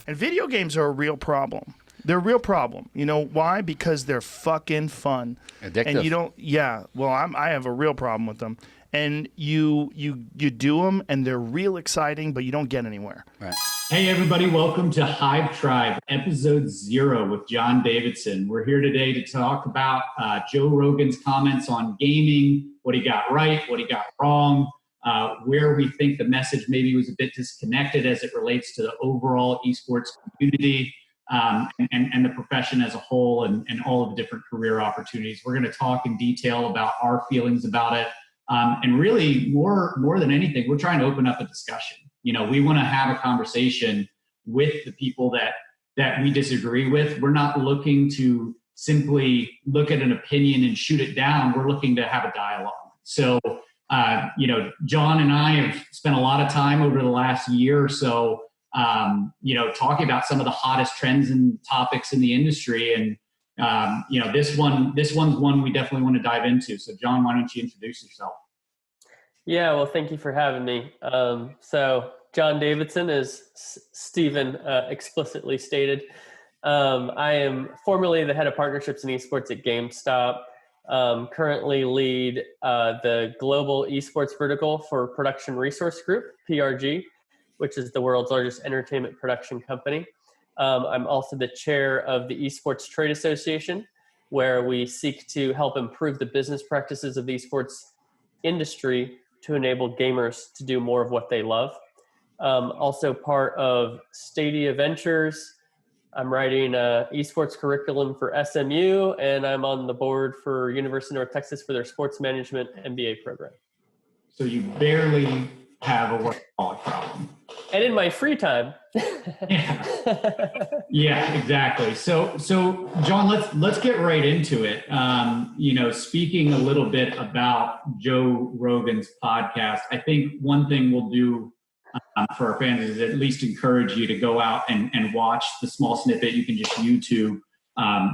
And video games are a real problem. They're a real problem. You know why? Because they're fucking fun. Addictive. And you don't, I have a real problem with them. And you do them and they're real exciting, but you don't get anywhere. Right. Hey everybody, welcome to HiveTribe, episode 0 with John Davidson. We're here today to talk about Joe Rogan's comments on gaming, what he got right, what he got wrong, where we think the message maybe was a bit disconnected as it relates to the overall esports community, and the profession as a whole, and all of the different career opportunities. We're going to talk in detail about our feelings about it. And really, more than anything, we're trying to open up a discussion. You know, we want to have a conversation with the people that we disagree with. We're not looking to simply look at an opinion and shoot it down. We're looking to have a dialogue. So, John and I have spent a lot of time over the last year or so, talking about some of the hottest trends and topics in the industry. And, this one's one we definitely want to dive into. So John, why don't you introduce yourself? Yeah, well, thank you for having me. So John Davidson, as Stephen explicitly stated, I am formerly the head of partnerships and esports at GameStop. Currently lead the global esports vertical for Production Resource Group, PRG, which is the world's largest entertainment production company. I'm also the chair of the Esports Trade Association, where we seek to help improve the business practices of the esports industry to enable gamers to do more of what they love. Also part of Stadia Ventures. I'm writing an esports curriculum for SMU, and I'm on the board for University of North Texas for their sports management MBA program. So you barely have a workaholic problem. And in my free time. Yeah, exactly. So John, let's get right into it. Speaking a little bit about Joe Rogan's podcast, I think one thing we'll do for our fans is at least encourage you to go out and watch the small snippet. You can just YouTube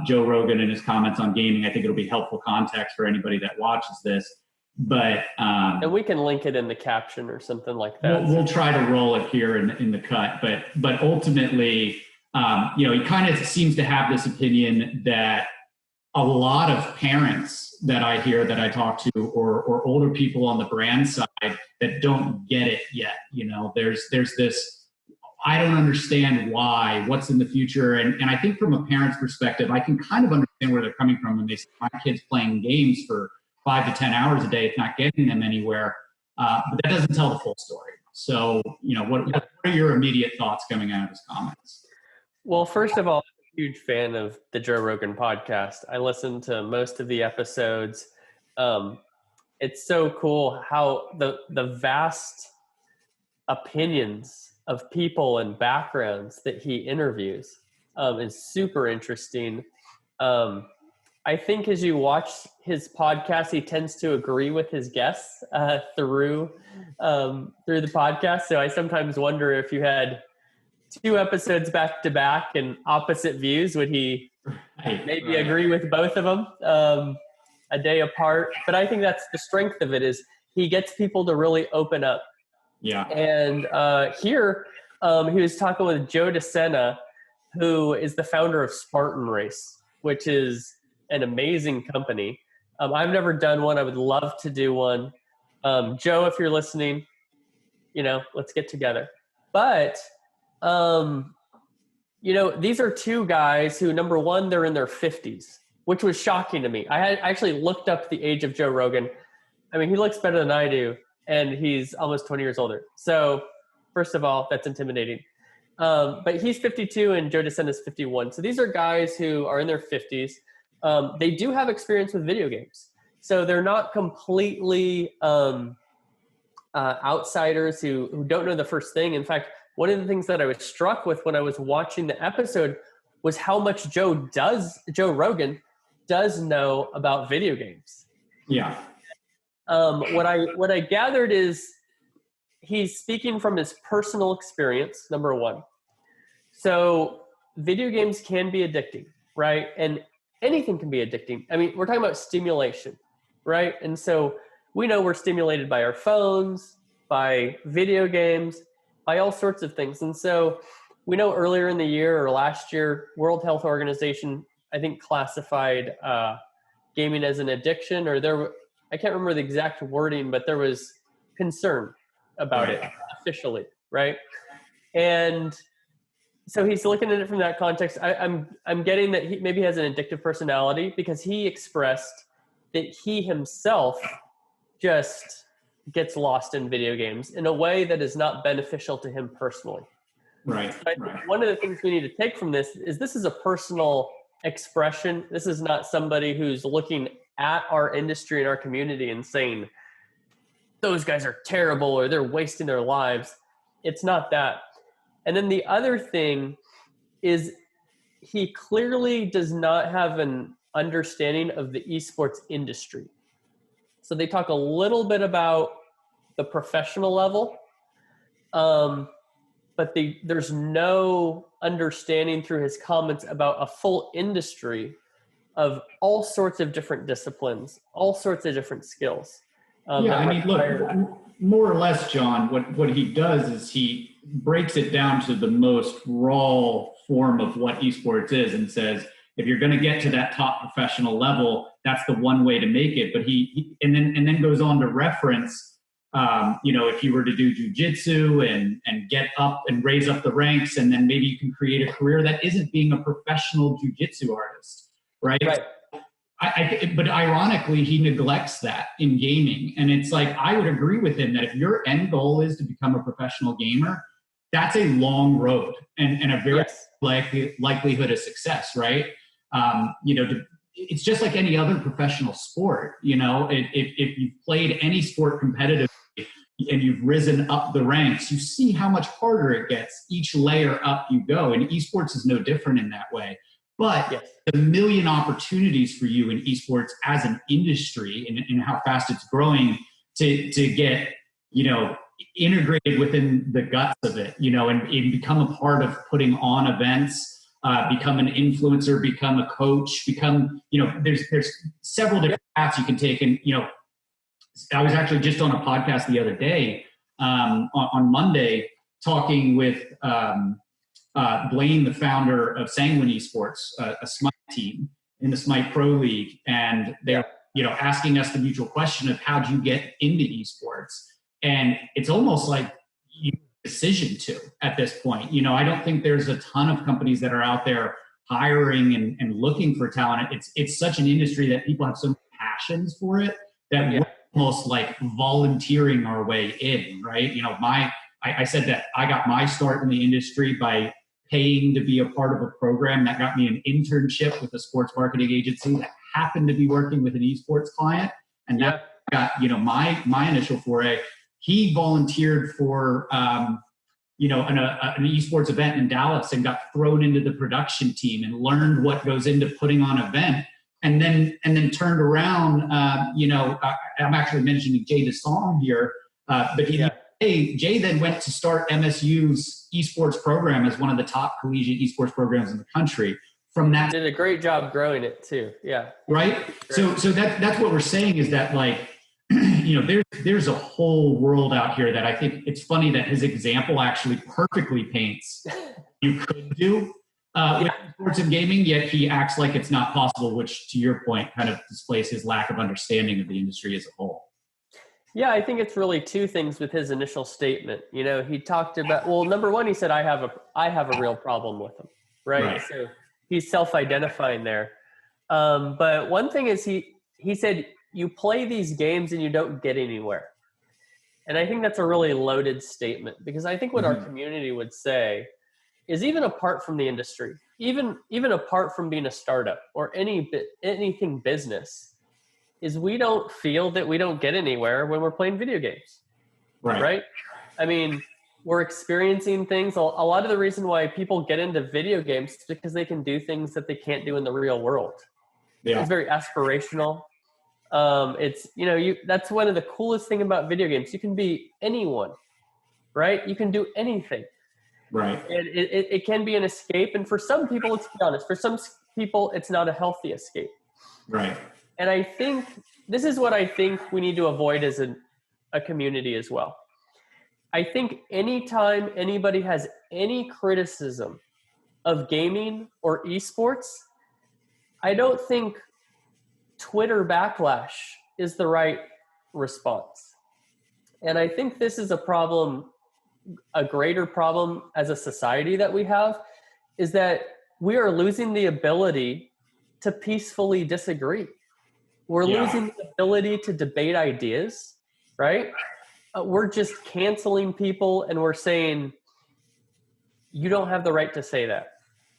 Joe Rogan and his comments on gaming. I think it'll be helpful context for anybody that watches this. But and we can link it in the caption or something like that. We'll try to roll it here in the cut. But ultimately, he kind of seems to have this opinion that a lot of parents that I hear, that I talk to, or older people on the brand side that don't get it yet. There's this, I don't understand why, what's in the future. And I think from a parent's perspective, I can kind of understand where they're coming from when they say my kid's playing games for 5 to 10 hours a day. It's not getting them anywhere. But that doesn't tell the full story. So, what are your immediate thoughts coming out of his comments? Well, first of all, I'm a huge fan of the Joe Rogan podcast. I listen to most of the episodes. It's so cool how the vast opinions of people and backgrounds that he interviews is super interesting. I think as you watch his podcast, he tends to agree with his guests through the podcast. So I sometimes wonder if you had 2 episodes back to back and opposite views, would he maybe agree with both of them a day apart? But I think that's the strength of it, is he gets people to really open up. Yeah. And here he was talking with Joe Davidson, who is the founder of Spartan Race, which is an amazing company. I've never done one. I would love to do one. Joe, if you're listening, let's get together. But, these are 2 guys who, number one, they're in their 50s, which was shocking to me. I had actually looked up the age of Joe Rogan. I mean, he looks better than I do, and he's almost 20 years older. So first of all, that's intimidating. But he's 52 and Joe Davidson is 51. So these are guys who are in their 50s. They do have experience with video games. So they're not completely outsiders who don't know the first thing. In fact, one of the things that I was struck with when I was watching the episode was how much Joe Rogan does know about video games. Yeah. What I gathered is he's speaking from his personal experience, number one. So video games can be addicting, right? And anything can be addicting. I mean, we're talking about stimulation, right? And so we know we're stimulated by our phones, by video games, by all sorts of things. And so we know earlier in the year or last year, World Health Organization, I think, classified gaming as an addiction, or I can't remember the exact wording, but there was concern about it officially, right? And so he's looking at it from that context. I'm getting that he maybe has an addictive personality, because he expressed that he himself just gets lost in video games in a way that is not beneficial to him personally. Right. So I think one of the things we need to take from this is a personal expression. This is not somebody who's looking at our industry and our community and saying, those guys are terrible or they're wasting their lives. It's not that. And then the other thing is, he clearly does not have an understanding of the esports industry. So they talk a little bit about the professional level, but there's no understanding through his comments about a full industry of all sorts of different disciplines, all sorts of different skills. Look, more or less, John, what he does is he breaks it down to the most raw form of what esports is, and says, if you're going to get to that top professional level, that's the one way to make it. But he then goes on to reference, if you were to do jujitsu and get up and raise up the ranks, and then maybe you can create a career that isn't being a professional jujitsu artist, right? But ironically, he neglects that in gaming. And it's like, I would agree with him that if your end goal is to become a professional gamer, that's a long road and a very likelihood of success, right? It's just like any other professional sport. If you've played any sport competitively and you've risen up the ranks, you see how much harder it gets each layer up you go. And esports is no different in that way. But the million opportunities for you in esports as an industry and how fast it's growing to get, integrated within the guts of it, and become a part of putting on events, become an influencer, become a coach, there's several different paths you can take. And, I was actually just on a podcast the other day, on Monday, talking with Blaine, the founder of Sanguine Esports, a Smite team in the Smite Pro League. And they're, asking us the mutual question of how do you get into esports? And it's almost like you decision to at this point. I don't think there's a ton of companies that are out there hiring and looking for talent. It's such an industry that people have so many passions for it that we're almost like volunteering our way in, right? I said that I got my start in the industry by paying to be a part of a program that got me an internship with a sports marketing agency that happened to be working with an esports client. And that got, my initial foray. He volunteered for, an esports event in Dallas and got thrown into the production team and learned what goes into putting on an event. And then turned around, I'm actually mentioning Jay DeSong here, but Jay then went to start MSU's esports program as one of the top collegiate esports programs in the country. From that, did a great job growing it too. Yeah. Right. Great. So that's what we're saying is that, like, there's a whole world out here that I think it's funny that his example actually perfectly paints you could do with sports and gaming, yet he acts like it's not possible, which, to your point, kind of displays his lack of understanding of the industry as a whole. Yeah, I think it's really two things with his initial statement. He talked about, well, number one, he said, I have a real problem with him, right? So he's self-identifying there. But one thing is he said, you play these games and you don't get anywhere. And I think that's a really loaded statement, because I think what our community would say is, even apart from the industry, even apart from being a startup or anything business, is we don't feel that we don't get anywhere when we're playing video games. Right? I mean, we're experiencing things. A lot of the reason why people get into video games is because they can do things that they can't do in the real world. Yeah. It's very aspirational. That's one of the coolest thing about video games. You can be anyone, right? You can do anything. Right. And it can be an escape. And for some people, let's be honest, for some people, it's not a healthy escape. Right. And I think this is what I think we need to avoid as a community as well. I think anytime anybody has any criticism of gaming or esports, I don't think Twitter backlash is the right response. And I think this is a problem, a greater problem as a society that we have, is that we are losing the ability to peacefully disagree. We're losing the ability to debate ideas, right? We're just canceling people and we're saying, you don't have the right to say that.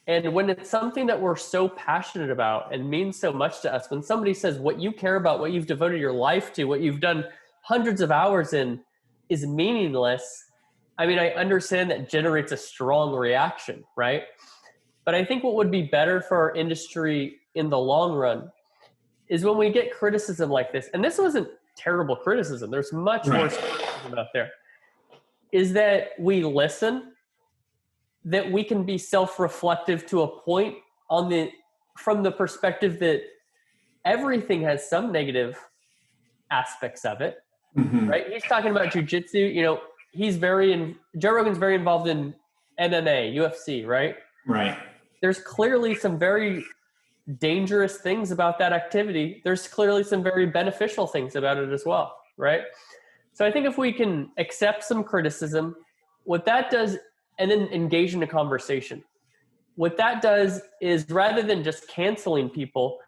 And when it's something that we're so passionate about and means so much to us, when somebody says what you care about, what you've devoted your life to, what you've done hundreds of hours in is meaningless, I mean, I understand that generates a strong reaction, right? But I think what would be better for our industry in the long run is when we get criticism like this, and this wasn't terrible criticism, there's much worse criticism out there, is that we listen, that we can be self-reflective to a point from the perspective that everything has some negative aspects of it, right? He's talking about jujitsu, Joe Rogan's very involved in MMA, UFC, right? Right. There's clearly some very dangerous things about that activity. There's clearly some very beneficial things about it as well, right? So I think if we can accept some criticism, what that does, and then engage in a conversation, what that does is rather than just canceling people,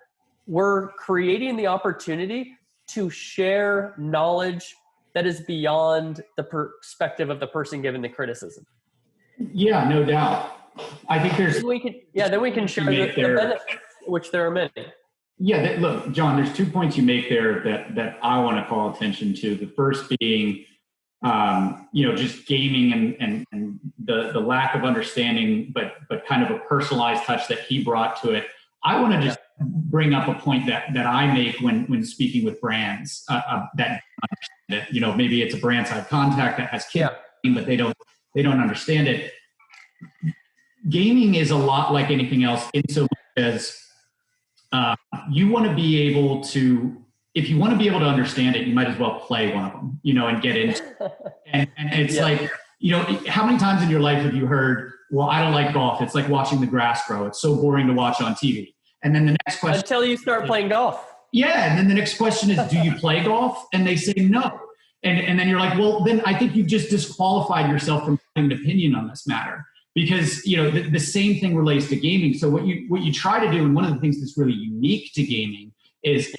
we're creating the opportunity to share knowledge that is beyond the perspective of the person giving the criticism. Yeah, no doubt. I think there's... Then we can share the benefits, which there are many. Yeah, look, John, there's 2 points you make there that I want to call attention to. The first being, just gaming and the lack of understanding, but kind of a personalized touch that he brought to it. I want to just bring up a point that I make when speaking with brands that maybe it's a brand side contact that has kids, but they don't understand it. Gaming is a lot like anything else in so much as you want to be able to, if you want to be able to understand it, you might as well play one of them, and get into it. And it's like, how many times in your life have you heard, well, I don't like golf. It's like watching the grass grow. It's so boring to watch on TV. And then the next question. Until you start playing golf. Yeah. And then the next question is, do you play golf? And they say no. And then you're like, well, then I think you've just disqualified yourself from having an opinion on this matter. Because the same thing relates to gaming. So what you try to do, and one of the things that's really unique to gaming is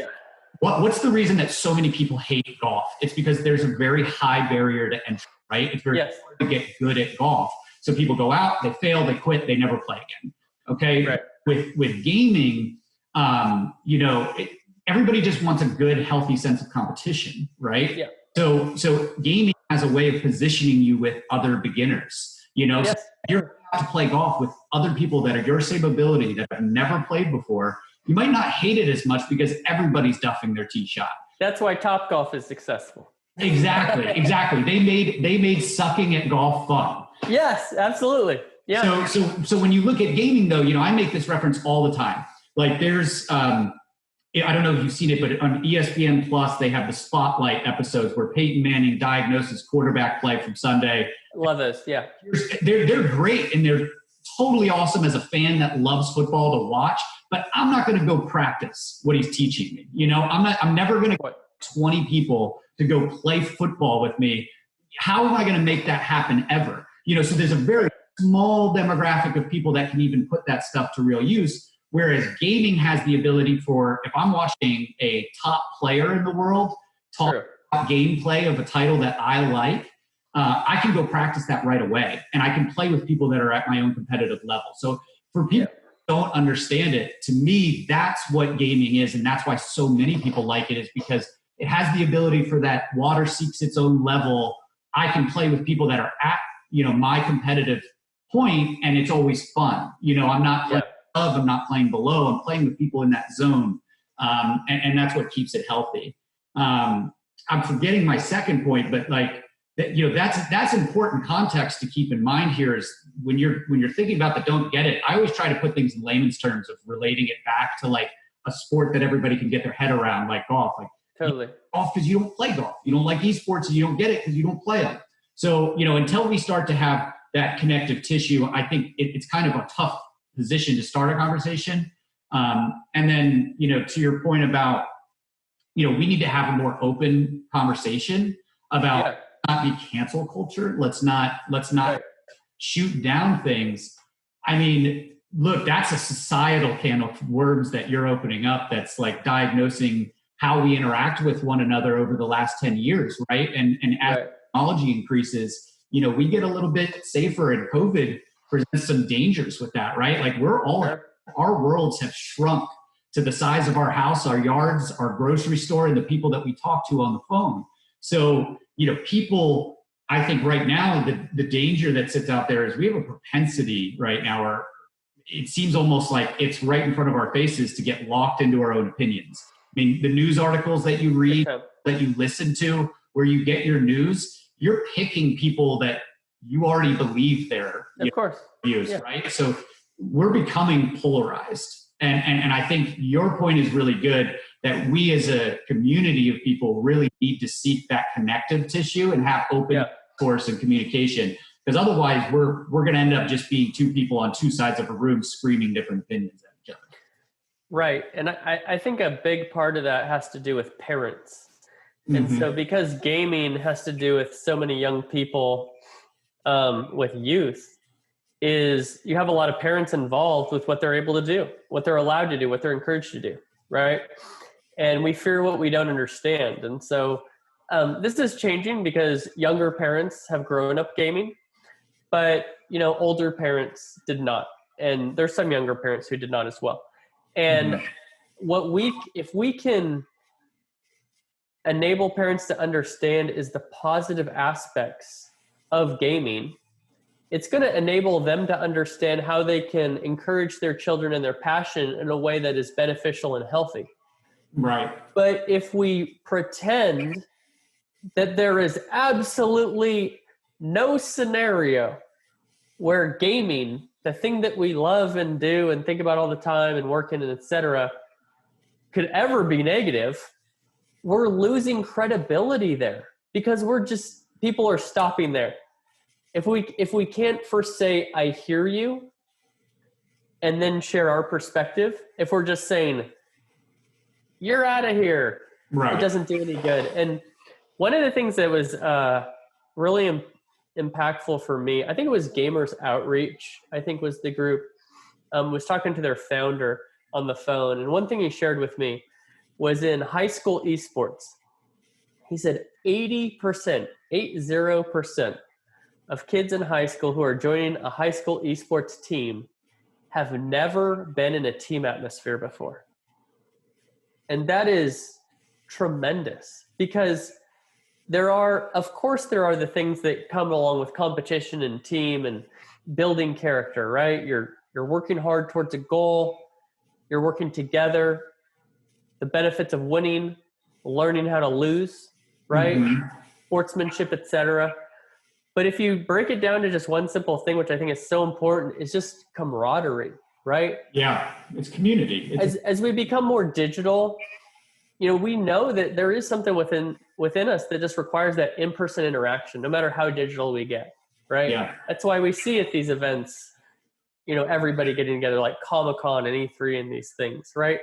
what's the reason that so many people hate golf? It's because there's a very high barrier to entry, right? It's very hard to get good at golf. So people go out, they fail, they quit, they never play again. Okay, right. With gaming, everybody just wants a good, healthy sense of competition, right? Yeah. So gaming has a way of positioning you with other beginners. So you're about to play golf with other people that are your same ability that have never played before. You might not hate it as much because everybody's duffing their tee shot. That's why Topgolf is successful. Exactly. They made sucking at golf fun. Yes, absolutely. Yeah. So when you look at gaming, though, I make this reference all the time. Like there's, I don't know if you've seen it, but on ESPN Plus, they have the Spotlight episodes where Peyton Manning diagnoses quarterback play from Sunday. Love this. Yeah. They're great and they're totally awesome as a fan that loves football to watch. But I'm not going to go practice what he's teaching me. I'm never going to get 20 people to go play football with me. How am I going to make that happen ever? So there's a very small demographic of people that can even put that stuff to real use. Whereas gaming has the ability for, if I'm watching a top player in the world, top gameplay of a title that I like, I can go practice that right away. And I can play with people that are at my own competitive level. So for people who don't understand it, to me, that's what gaming is. And that's why so many people like it, is because it has the ability for that water seeks its own level. I can play with people that are at, my competitive point, and it's always fun. I'm not playing above, I'm not playing below, I'm playing with people in that zone. And that's what keeps it healthy. I'm forgetting my second point, but that's important context to keep in mind here, is when you're thinking about the don't get it, I always try to put things in layman's terms of relating it back to like a sport that everybody can get their head around, like golf. Like totally. Golf because you don't play golf. You don't like esports and you don't get it because you don't play them. So, until we start to have that connective tissue, I think it's kind of a tough position to start a conversation. And then, to your point about, we need to have a more open conversation about not be cancel culture. Let's not shoot down things. I mean, look, that's a societal can of worms that you're opening up. That's like diagnosing how we interact with one another over the last 10 years, right? And as technology increases, we get a little bit safer, and COVID presents some dangers with that, right? Like our worlds have shrunk to the size of our house, our yards, our grocery store, and the people that we talk to on the phone. So, people, I think right now, the danger that sits out there is we have a propensity right now where it seems almost like it's right in front of our faces to get locked into our own opinions. I mean, the news articles that you read, that you listen to, where you get your news, you're picking people that you already believe their views, right? So we're becoming polarized. And I think your point is really good, that we as a community of people really need to seek that connective tissue and have open source and communication. Because otherwise we're going to end up just being two people on two sides of a room screaming different opinions at each other. Right. And I think a big part of that has to do with parents. And so because gaming has to do with so many young people, with youth, is you have a lot of parents involved with what they're able to do, what they're allowed to do, what they're encouraged to do, right? And we fear what we don't understand. And so this is changing because younger parents have grown up gaming, but older parents did not. And there's some younger parents who did not as well. And if we can enable parents to understand is the positive aspects of gaming, it's going to enable them to understand how they can encourage their children and their passion in a way that is beneficial and healthy. Right. But if we pretend that there is absolutely no scenario where gaming, the thing that we love and do and think about all the time and work in and et cetera, could ever be negative, we're losing credibility there because people are stopping there. If we can't first say, I hear you, and then share our perspective, if we're just saying, you're out of here, it doesn't do any good. And one of the things that was really impactful for me, I think it was Gamers Outreach, I think was the group, was talking to their founder on the phone. And one thing he shared with me was in high school esports. He said 80% of kids in high school who are joining a high school esports team have never been in a team atmosphere before. And that is tremendous because there are the things that come along with competition and team and building character, right? You're working hard towards a goal. You're working together. The benefits of winning, learning how to lose, right? Sportsmanship, etc. But if you break it down to just one simple thing, which I think is so important, is just camaraderie, right? Yeah, it's community. As we become more digital, we know that there is something within us that just requires that in-person interaction, no matter how digital we get, right? Yeah. That's why we see at these events, everybody getting together like Comic-Con and E3 and these things, right?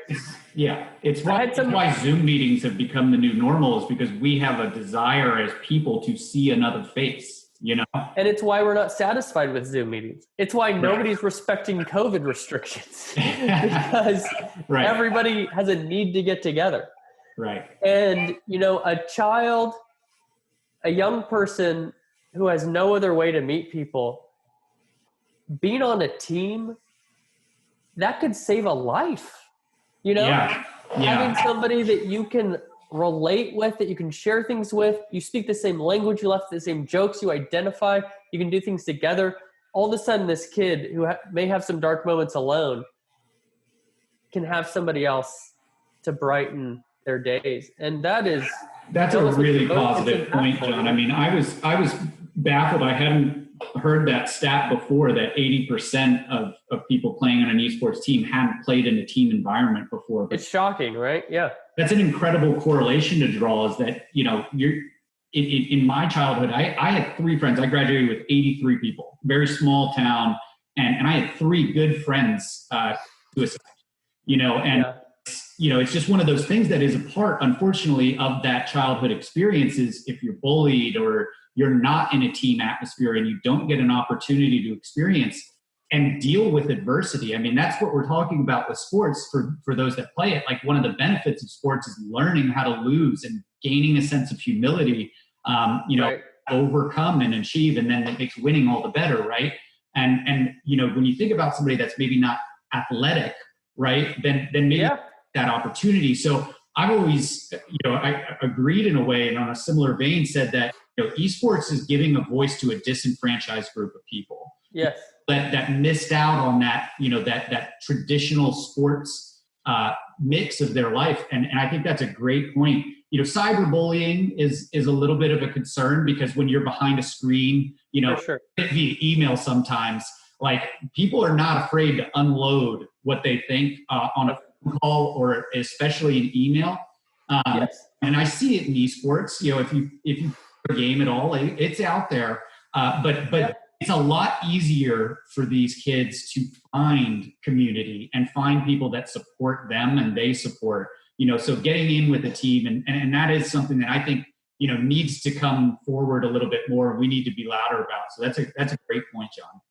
Yeah. It's why Zoom meetings have become the new normal, is because we have a desire as people to see another face. And it's why we're not satisfied with Zoom meetings. It's why nobody's respecting COVID restrictions because everybody has a need to get together. Right. And, a young person who has no other way to meet people, being on a team, that could save a life, Having somebody that you can relate with, that you can share things with, you speak the same language, you laugh at the same jokes, you identify, you can do things together. All of a sudden, this kid who may have some dark moments alone can have somebody else to brighten their days. And that's a really positive point, John. I mean, I was baffled. I hadn't heard that stat before, that 80% of people playing on an esports team hadn't played in a team environment before. It's shocking, right? Yeah. That's an incredible correlation to draw, is that, in my childhood, I had 3 friends. I graduated with 83 people, very small town. And I had 3 good friends, suicide, and, it's just one of those things that is a part, unfortunately, of that childhood experience is if you're bullied or you're not in a team atmosphere and you don't get an opportunity to experience and deal with adversity. I mean, that's what we're talking about with sports for those that play it. Like one of the benefits of sports is learning how to lose and gaining a sense of humility, right. Overcome and achieve, and then it makes winning all the better, right? And when you think about somebody that's maybe not athletic, right, then maybe that opportunity. So I've always, I agreed in a way, and on a similar vein said that, esports is giving a voice to a disenfranchised group of people. Yes. That missed out on that, that traditional sports mix of their life. And I think that's a great point. Cyberbullying is a little bit of a concern because when you're behind a screen, sure. via email sometimes, like people are not afraid to unload what they think on a phone call or especially in email. Yes. And I see it in esports. If you play a game at all, it's out there. But it's a lot easier for these kids to find community and find people that support them and they support. So getting in with a team and that is something that I think needs to come forward a little bit more. We need to be louder about. So that's a great point, John.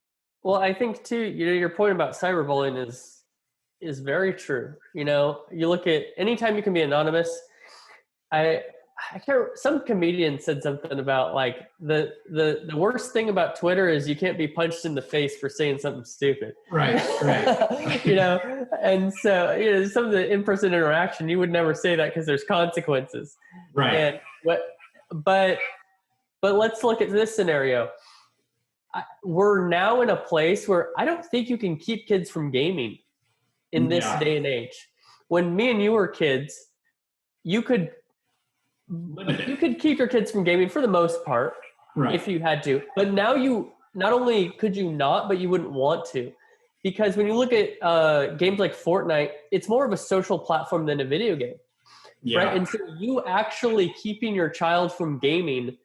Well, I think too, your point about cyberbullying is very true. You look at anytime you can be anonymous. I can't. Some comedian said something about like the worst thing about Twitter is you can't be punched in the face for saying something stupid. Right. And so some of the in-person interaction you would never say that because there's consequences. Right. And but let's look at this scenario. We're now in a place where I don't think you can keep kids from gaming in this day and age. When me and you were kids, you could keep your kids from gaming for the most part, right, if you had to. But now you not only could you not, but you wouldn't want to. Because when you look at games like Fortnite, it's more of a social platform than a video game. Yeah. Right? And so you actually keeping your child from gaming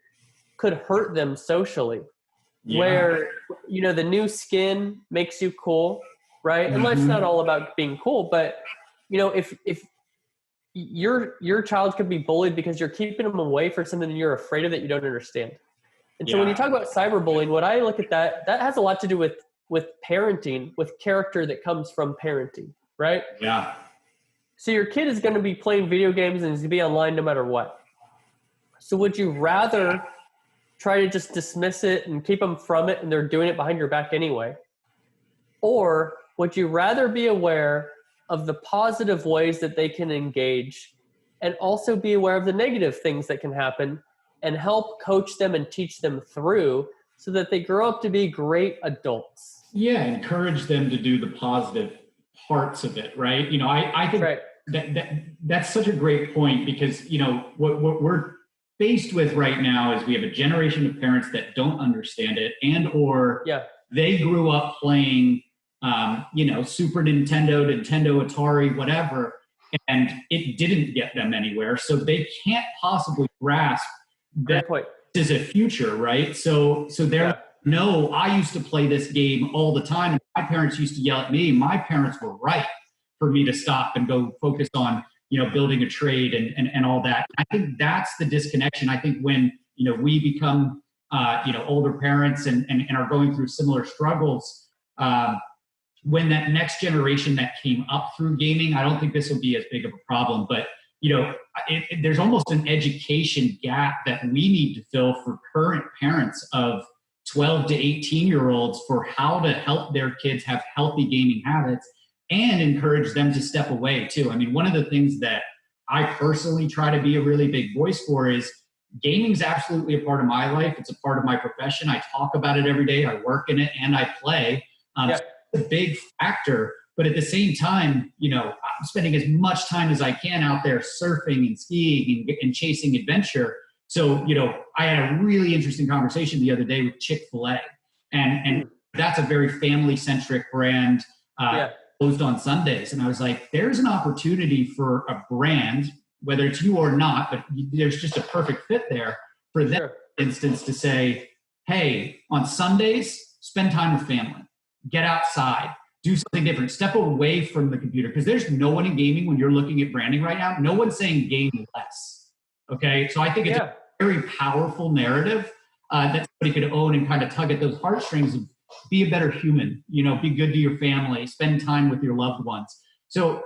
could hurt them socially. Yeah. Where, the new skin makes you cool, right? And life's not all about being cool, but, if your child could be bullied because you're keeping them away for something you're afraid of that you don't understand. And so when you talk about cyberbullying, what I look at that has a lot to do with parenting, with character that comes from parenting, right? Yeah. So your kid is going to be playing video games and is going to be online no matter what. So would you rather try to just dismiss it and keep them from it and they're doing it behind your back anyway? Or would you rather be aware of the positive ways that they can engage and also be aware of the negative things that can happen and help coach them and teach them through so that they grow up to be great adults? Yeah, encourage them to do the positive parts of it, right? I think that's such a great point because, what we're faced with right now is we have a generation of parents that don't understand it and or they grew up playing Super Nintendo, Atari, whatever, and it didn't get them anywhere. So they can't possibly grasp that this is a future, right? So they're, no, I used to play this game all the time. And my parents used to yell at me. My parents were right for me to stop and go focus on, building a trade and all that. I think that's the disconnection. I think when, we become, older parents and are going through similar struggles, when that next generation that came up through gaming, I don't think this will be as big of a problem, but there's almost an education gap that we need to fill for current parents of 12 to 18-year-olds for how to help their kids have healthy gaming habits and encourage them to step away too. I mean, one of the things that I personally try to be a really big voice for is gaming is absolutely a part of my life. It's a part of my profession. I talk about it every day. I work in it and I play. So a big factor, but at the same time, I'm spending as much time as I can out there surfing and skiing and chasing adventure. So, I had a really interesting conversation the other day with Chick-fil-A and that's a very family centric brand, closed on Sundays. And I was like, there's an opportunity for a brand, whether it's you or not, but there's just a perfect fit there for them, Sure. for instance, to say, hey, on Sundays, spend time with family, get outside, do something different, step away from the computer. Because there's no one in gaming, when you're looking at branding right now, no one's saying game less. Okay. So I think it's a very powerful narrative that somebody could own and kind of tug at those heartstrings of be a better human, be good to your family, spend time with your loved ones. So,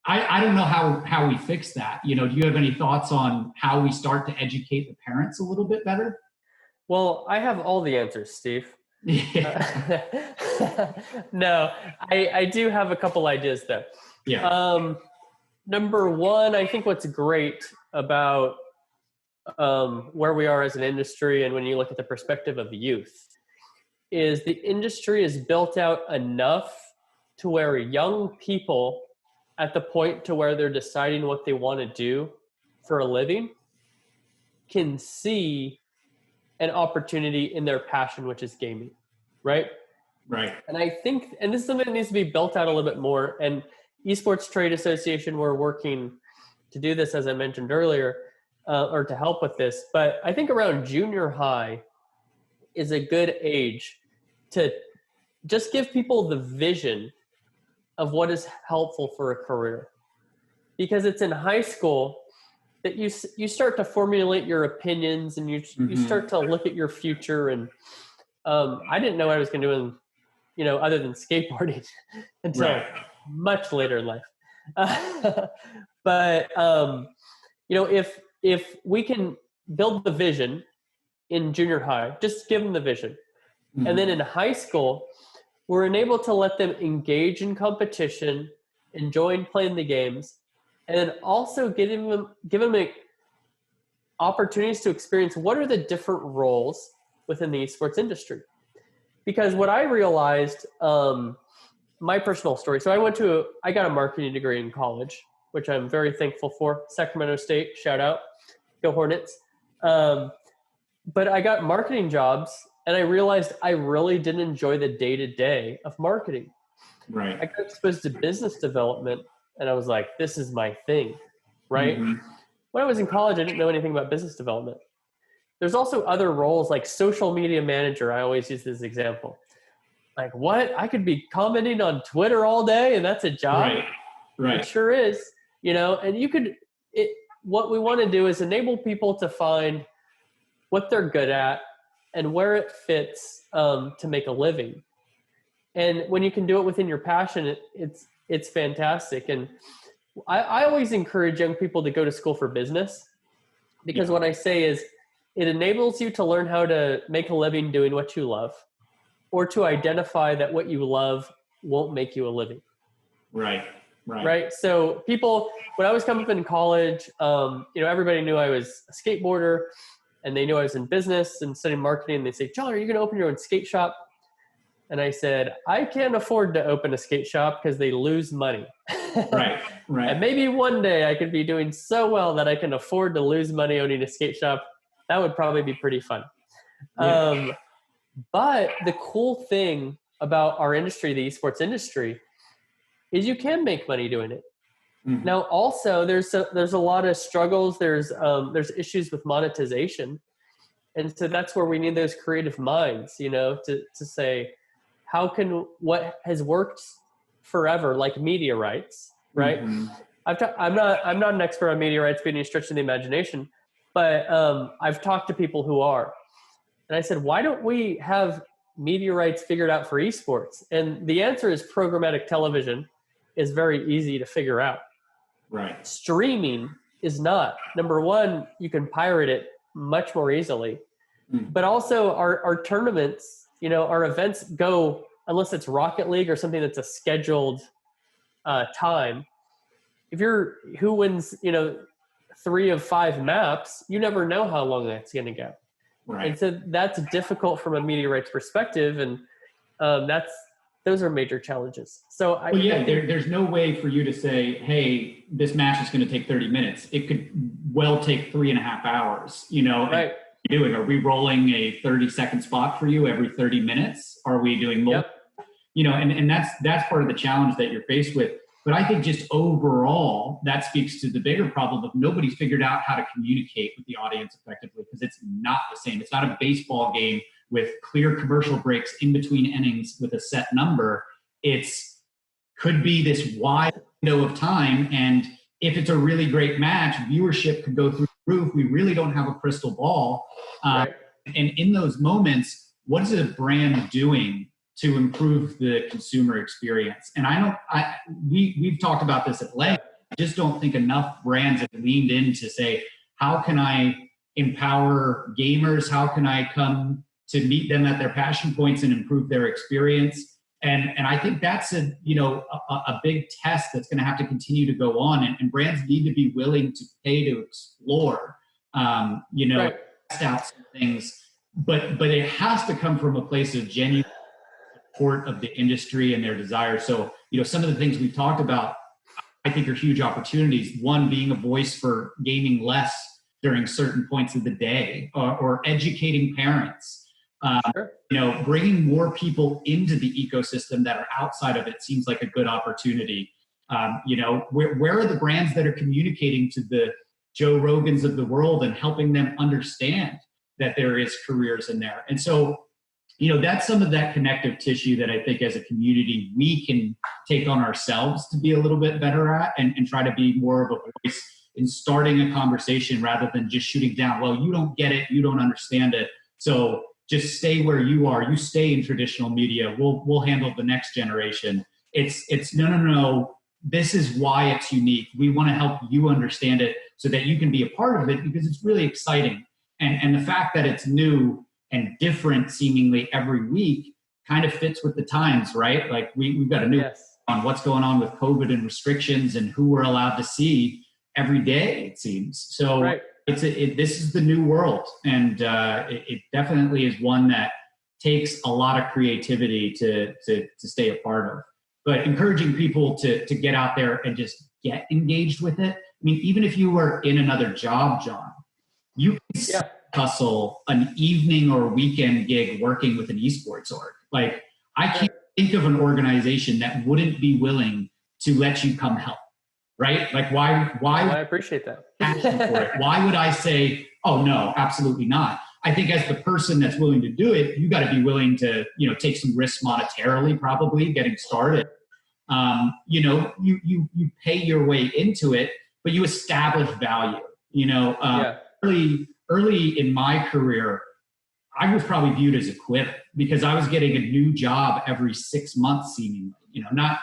I don't know how we fix that. Do you have any thoughts on how we start to educate the parents a little bit better? Well, I have all the answers, Steve. Yeah. No, I do have a couple ideas though. Yeah. Number one, I think what's great about where we are as an industry, and when you look at the perspective of youth, is the industry is built out enough to where young people at the point to where they're deciding what they want to do for a living can see an opportunity in their passion, which is gaming, right? Right. And I think, and this is something that needs to be built out a little bit more, and Esports Trade Association, we're working to do this, as I mentioned earlier, or to help with this, but I think around junior high is a good age to just give people the vision of what is helpful for a career. Because it's in high school that you start to formulate your opinions, and you start to look at your future. And I didn't know what I was going to do, other than skateboarding until much later in life. But if we can build the vision in junior high, just give them the vision. And then in high school, we're able to let them engage in competition, enjoy playing the games, and then also give them opportunities to experience what are the different roles within the esports industry. Because what I realized, my personal story, so I got a marketing degree in college, which I'm very thankful for. Sacramento State, shout out, go Hornets. But I got marketing jobs, and I realized I really didn't enjoy the day-to-day of marketing. Right. I got exposed to business development, and I was like, this is my thing, right? When I was in college, I didn't know anything about business development. There's also other roles like social media manager. I always use this example. Like, what? I could be commenting on Twitter all day, and that's a job? Right. It sure is. And what we want to do is enable people to find what they're good at and where it fits to make a living. And when you can do it within your passion, it's fantastic. And I always encourage young people to go to school for business, because what I say is it enables you to learn how to make a living doing what you love, or to identify that what you love won't make you a living. Right. So when I was coming up in college, everybody knew I was a skateboarder, and they knew I was in business and studying marketing. They say, John, are you going to open your own skate shop? And I said, I can't afford to open a skate shop because they lose money. Right. And maybe one day I could be doing so well that I can afford to lose money owning a skate shop. That would probably be pretty fun. Yeah. But the cool thing about our industry, the esports industry, is you can make money doing it. Now, also, there's a lot of struggles. There's issues with monetization. And so that's where we need those creative minds, to say, how can what has worked forever, like media rights, right? I'm not an expert on media rights by any stretch of the imagination, but I've talked to people who are. And I said, why don't we have media rights figured out for esports? And the answer is programmatic television is very easy to figure out. Right. Streaming is not. Number one, you can pirate it much more easily. But also our tournaments, our events go, unless it's Rocket League or something that's a scheduled time. If who wins, 3 of 5 maps, you never know how long that's going to go. Right. And so that's difficult from a media rights perspective. And those are major challenges. So there's no way for you to say, hey, this match is going to take 30 minutes. It could well take 3.5 hours, Right. Doing? Are we rolling a 30-second spot for you every 30 minutes? Are we doing more? Yep. And that's part of the challenge that you're faced with. But I think just overall, that speaks to the bigger problem of nobody's figured out how to communicate with the audience effectively, because it's not the same. It's not a baseball game with clear commercial breaks in between innings with a set number. It's could be this wide window of time. And if it's a really great match, viewership could go through the roof. We really don't have a crystal ball. Right. And in those moments, what is a brand doing to improve the consumer experience? And we've talked about this at length. I just don't think enough brands have leaned in to say, how can I empower gamers? How can I come to meet them at their passion points and improve their experience? And I think that's a big test that's going to have to continue to go on. And brands need to be willing to pay to explore, Right. test out some things. But it has to come from a place of genuine support of the industry and their desire. So, some of the things we've talked about, I think are huge opportunities. One, being a voice for gaming less during certain points of the day, or educating parents. Sure. Bringing more people into the ecosystem that are outside of it seems like a good opportunity. Where are the brands that are communicating to the Joe Rogans of the world and helping them understand that there is careers in there? And so, that's some of that connective tissue that I think as a community we can take on ourselves to be a little bit better at, and try to be more of a voice in starting a conversation rather than just shooting down, well, you don't get it, you don't understand it, so just stay where you are. You stay in traditional media. We'll handle the next generation. It's no. This is why it's unique. We want to help you understand it so that you can be a part of it, because it's really exciting. And the fact that it's new and different seemingly every week kind of fits with the times, right? Like we've got a new on what's going on with COVID and restrictions and who we're allowed to see every day, it seems. So Right. this is the new world, and it definitely is one that takes a lot of creativity to stay a part of. But encouraging people to get out there and just get engaged with it. I mean, even if you were in another job, John, you can hustle an evening or weekend gig working with an esports org. Like, I can't think of an organization that wouldn't be willing to let you come help. Right? Like, why? I appreciate that. Passion for it. Why would I say, oh no, absolutely not? I think as the person that's willing to do it, you got to be willing to, take some risks monetarily, probably getting started. You pay your way into it, but you establish value. Early in my career, I was probably viewed as a quitter because I was getting a new job every 6 months, seemingly. Not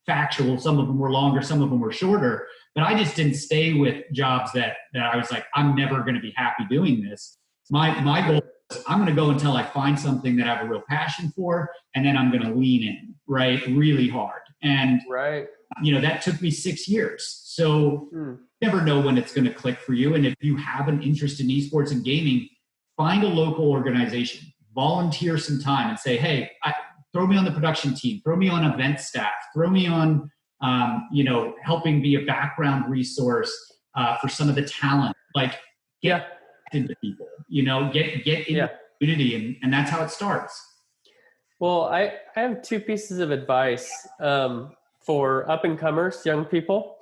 factual. Some of them were longer, some of them were shorter, but I just didn't stay with jobs that I was like, I'm never going to be happy doing this. My goal is I'm going to go until I find something that I have a real passion for, and then I'm going to lean in, right? Really hard. And, that took me 6 years. So you never know when it's going to click for you. And if you have an interest in esports and gaming, find a local organization, volunteer some time and say, hey, throw me on the production team, throw me on event staff, throw me on, helping be a background resource for some of the talent. Like, get into people, get in the community, and that's how it starts. Well, I have two pieces of advice for up and comers, young people,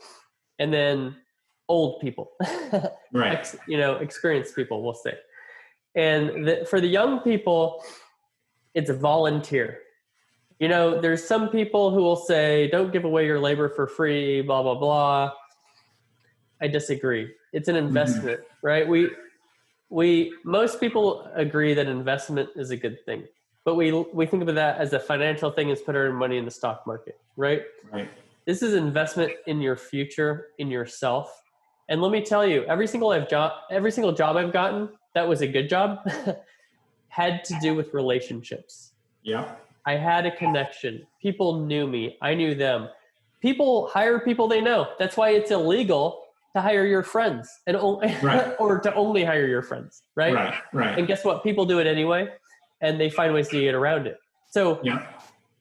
and then old people, right? Experienced people, we'll say. And for the young people, it's volunteer. There's some people who will say, don't give away your labor for free, blah, blah, blah. I disagree. It's an investment, right? Most people agree that investment is a good thing, but we think of that as a financial thing, is put our money in the stock market, right? Right. This is investment in your future, in yourself. And let me tell you, every single job I've gotten that was a good job had to do with relationships. Yeah. I had a connection. People knew me. I knew them. People hire people they know. That's why it's illegal to hire your friends and or to only hire your friends, right? Right. And guess what? People do it anyway, and they find ways to get around it. So,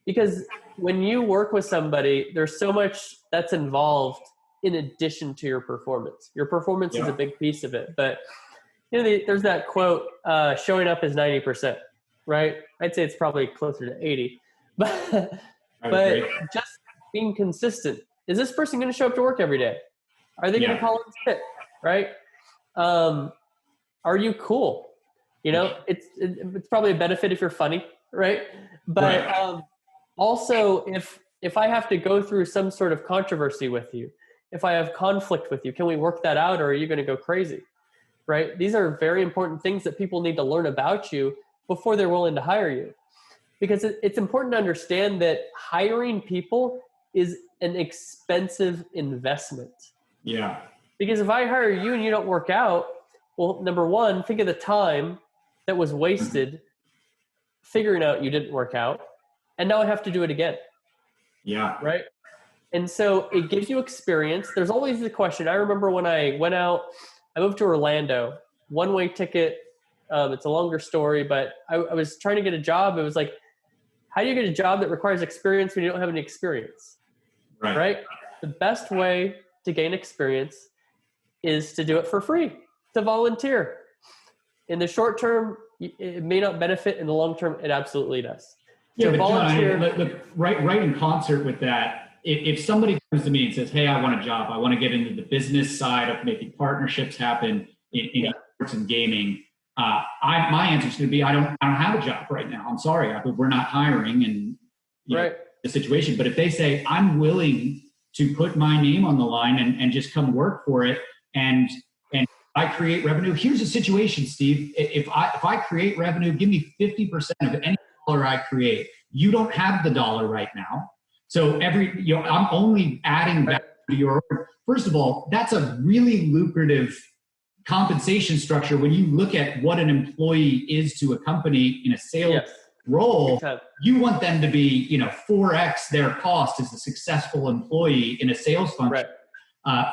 because when you work with somebody, there's so much that's involved in addition to your performance. Your performance is a big piece of it, but there's that quote, showing up is 90%, right? I'd say it's probably closer to 80, but being consistent. Is this person going to show up to work every day? Are they going to call in sick? Right? Are you cool? It's probably a benefit if you're funny, right? But also, if I have to go through some sort of controversy with you, if I have conflict with you, can we work that out, or are you going to go crazy? Right? These are very important things that people need to learn about you before they're willing to hire you. Because it's important to understand that hiring people is an expensive investment. Yeah. Because if I hire you and you don't work out, well, number one, think of the time that was wasted figuring out you didn't work out, and now I have to do it again. Yeah. Right? And so it gives you experience. There's always the question. I remember when I went out, I moved to Orlando, one-way ticket. It's a longer story, but I was trying to get a job. It was like, how do you get a job that requires experience when you don't have any experience? Right? The best way to gain experience is to do it for free, to volunteer. In the short term, it may not benefit. In the long term, it absolutely does. Yeah, but volunteer. John, look, right in concert with that, if somebody comes to me and says, hey, I want a job, I want to get into the business side of making partnerships happen in sports and gaming, my answer is going to be, I don't have a job right now. I'm sorry, we're not hiring, and the situation. But if they say, I'm willing to put my name on the line and just come work for it, and I create revenue. Here's the situation, Steve. If I create revenue, give me 50% of any dollar I create. You don't have the dollar right now, so I'm only adding back to your. First of all, that's a really lucrative compensation structure when you look at what an employee is to a company in a sales role. You want them to be 4x their cost as a successful employee in a sales function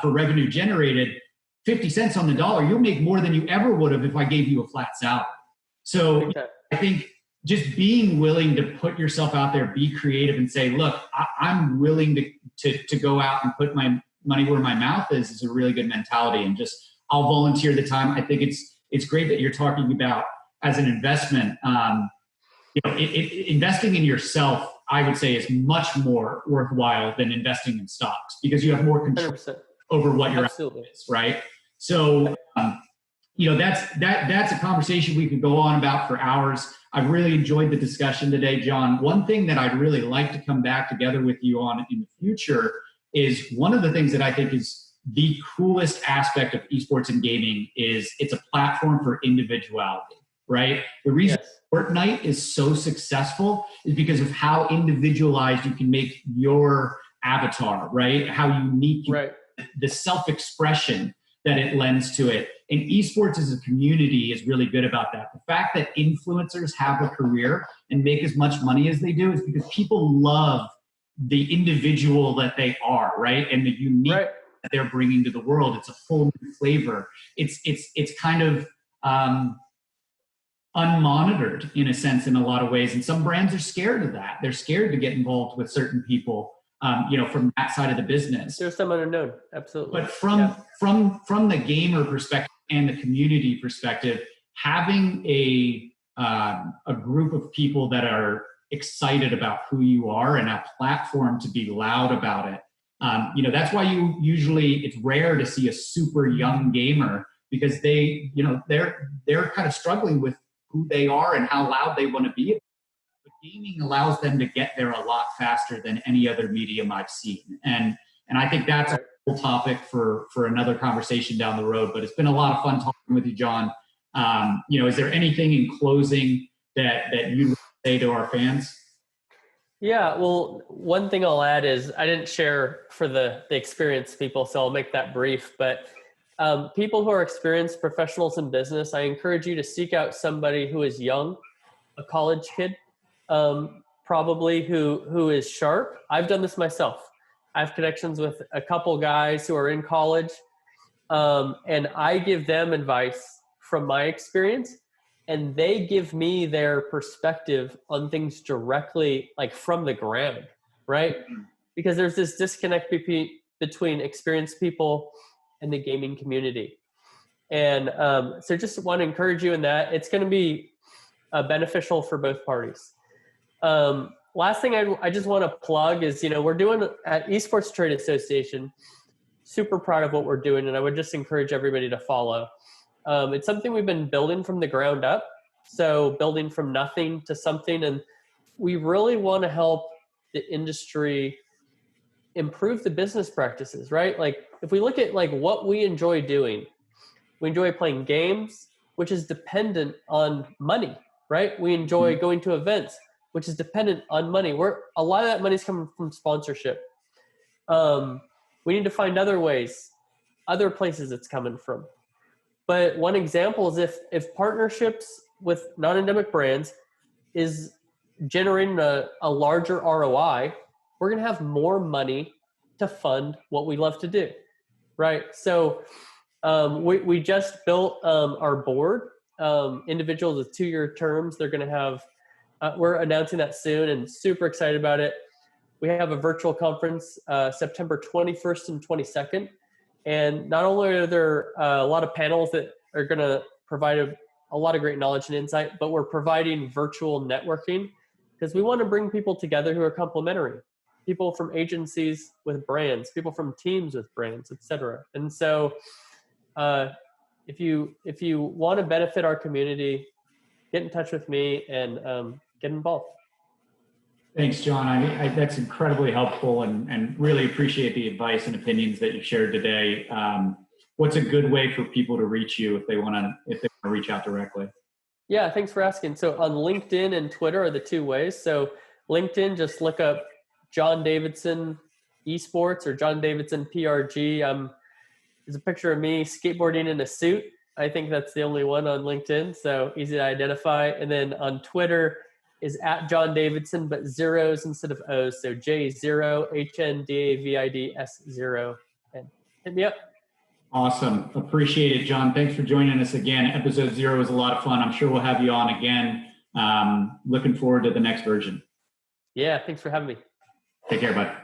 for revenue generated. 50 cents on the dollar, you'll make more than you ever would have if I gave you a flat salary. So I think just being willing to put yourself out there, be creative, and say, look, I'm willing to go out and put my money where my mouth is a really good mentality. And just, I'll volunteer the time. I think it's great that you're talking about as an investment. Investing in yourself, I would say, is much more worthwhile than investing in stocks, because you have more control 100%. over what your outcome is, right? So, that's a conversation we could go on about for hours. I've really enjoyed the discussion today, John. One thing that I'd really like to come back together with you on in the future is one of the things that I think is the coolest aspect of esports and gaming is it's a platform for individuality, right? The reason Fortnite is so successful is because of how individualized you can make your avatar, right? How unique, the self-expression that it lends to it. And esports as a community is really good about that. The fact that influencers have a career and make as much money as they do is because people love the individual that they are, right? And the unique that they're bringing to the world. It's a whole new flavor. It's kind of unmonitored in a sense, in a lot of ways. And some brands are scared of that. They're scared to get involved with certain people, from that side of the business. There's some unknown, absolutely. But from the gamer perspective and the community perspective, having a group of people that are excited about who you are and a platform to be loud about it. That's why it's rare to see a super young gamer, because they're kind of struggling with who they are and how loud they want to be. But gaming allows them to get there a lot faster than any other medium I've seen. And I think that's a cool topic for another conversation down the road. But it's been a lot of fun talking with you, John. Is there anything in closing that you would say to our fans? Yeah, well, one thing I'll add is I didn't share for the experienced people, so I'll make that brief. But people who are experienced professionals in business, I encourage you to seek out somebody who is young, a college kid, probably who is sharp. I've done this myself. I have connections with a couple guys who are in college, and I give them advice from my experience, and they give me their perspective on things directly, like from the ground, right? Because there's this disconnect between experienced people and the gaming community. And so just want to encourage you in that. It's going to be beneficial for both parties. last thing I just want to plug is, we're doing at Esports Trade Association, super proud of what we're doing, and I would just encourage everybody to follow. It's something we've been building from the ground up, so building from nothing to something, and we really want to help the industry improve the business practices, right? Like if we look at like what we enjoy doing, we enjoy playing games, which is dependent on money, right? We enjoy going to events, which is dependent on money. A lot of that money is coming from sponsorship. We need to find other ways, other places it's coming from. But one example is if partnerships with non-endemic brands is generating a larger ROI, we're going to have more money to fund what we love to do, right? So we just built our board, individuals with 2-year terms. They're going to have, we're announcing that soon and super excited about it. We have a virtual conference September 21st and 22nd. And not only are there a lot of panels that are going to provide a lot of great knowledge and insight, but we're providing virtual networking because we want to bring people together who are complementary. People from agencies with brands, people from teams with brands, et cetera. And so if you want to benefit our community, get in touch with me and get involved. Thanks, John. That's incredibly helpful and really appreciate the advice and opinions that you shared today. What's a good way for people to reach you if they want to reach out directly? Yeah, thanks for asking. So on LinkedIn and Twitter are the 2 ways. So LinkedIn, just look up John Davidson Esports or John Davidson PRG. There's a picture of me skateboarding in a suit. I think that's the only one on LinkedIn, so easy to identify. And then on Twitter is at John Davidson, but zeros instead of O's. So J0 HNDAVIDS0. And hit me up. Awesome. Appreciate it, John. Thanks for joining us again. Episode 0 was a lot of fun. I'm sure we'll have you on again. Looking forward to the next version. Yeah, thanks for having me. Take care, bud.